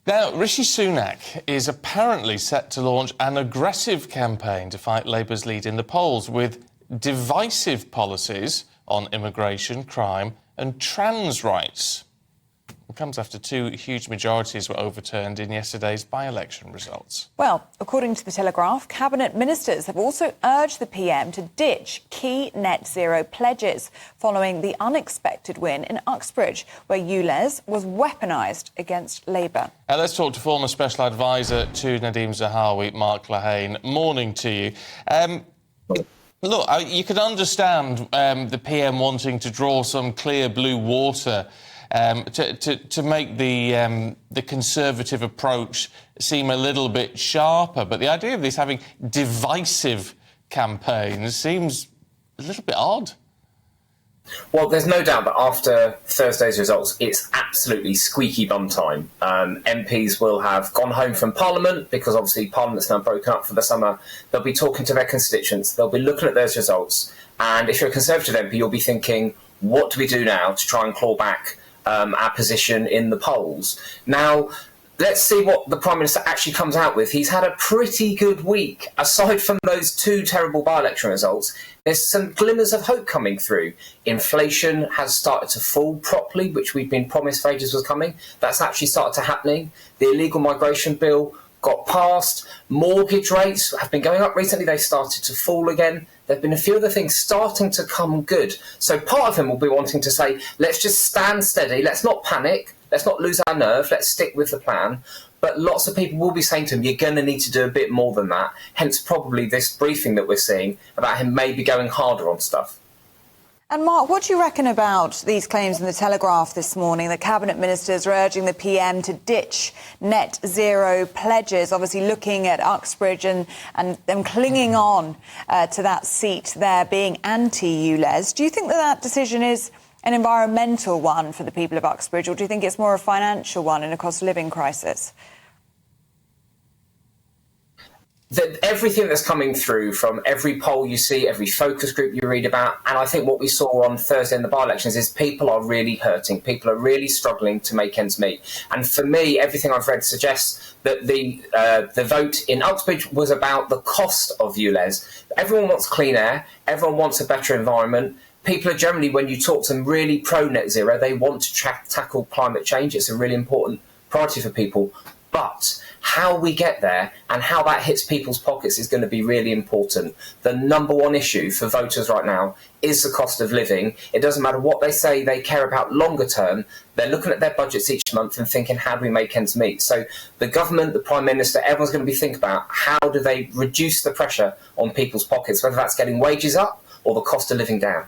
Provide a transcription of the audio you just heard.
Now, Rishi Sunak is apparently set to launch an aggressive campaign to fight Labour's lead in the polls with divisive policies on immigration, crime and trans rights. It comes after two huge majorities were overturned in yesterday's by-election results. Well, according to The Telegraph, Cabinet ministers have also urged the PM to ditch key net zero pledges following the unexpected win in Uxbridge, where ULEZ was weaponised against Labour. Let's talk to former Special Advisor to Nadhim Zahawi Mark Lehain. Morning to you. Look, you can understand the PM wanting to draw some clear blue water to make the Conservative approach seem a little bit sharper. But the idea of this having divisive campaigns seems a little bit odd. Well, there's no doubt that after Thursday's results, it's absolutely squeaky bum time. MPs will have gone home from Parliament because obviously Parliament's now broken up for the summer. They'll be talking to their constituents. They'll be looking at those results. And if you're a Conservative MP, you'll be thinking, what do we do now to try and claw back our position in the polls? Now, let's see what the Prime Minister actually comes out with. He's had a pretty good week. Aside from those two terrible by-election results, there's some glimmers of hope coming through. Inflation has started to fall properly, which we've been promised for ages was coming. That's actually started to happening. The illegal migration bill got passed. Mortgage rates have been going up recently. They started to fall again. There have been a few other things starting to come good. So part of him will be wanting to say, let's just stand steady. Let's not panic. Let's not lose our nerve. Let's stick with the plan. But lots of people will be saying to him, you're going to need to do a bit more than that. Hence probably this briefing that we're seeing about him maybe going harder on stuff. And Mark, what do you reckon about these claims in The Telegraph this morning that Cabinet ministers are urging the PM to ditch net zero pledges, obviously looking at Uxbridge and them clinging on to that seat there being anti-ULEZ? Do you think that that decision is an environmental one for the people of Uxbridge, or do you think it's more a financial one in a cost of living crisis? Everything that's coming through from every poll you see, every focus group you read about, and I think what we saw on Thursday in the by-elections is people are really hurting. People are really struggling to make ends meet. And for me, everything I've read suggests that the vote in Uxbridge was about the cost of ULEZ. Everyone wants clean air. Everyone wants a better environment. People are generally, when you talk to them, really pro-net zero. They want to tackle climate change. It's a really important priority for people. But how we get there and how that hits people's pockets is going to be really important. The number one issue for voters right now is the cost of living. It doesn't matter what they say they care about longer term. They're looking at their budgets each month and thinking, how do we make ends meet? So the government, the Prime Minister, everyone's going to be thinking about how do they reduce the pressure on people's pockets, whether that's getting wages up or the cost of living down.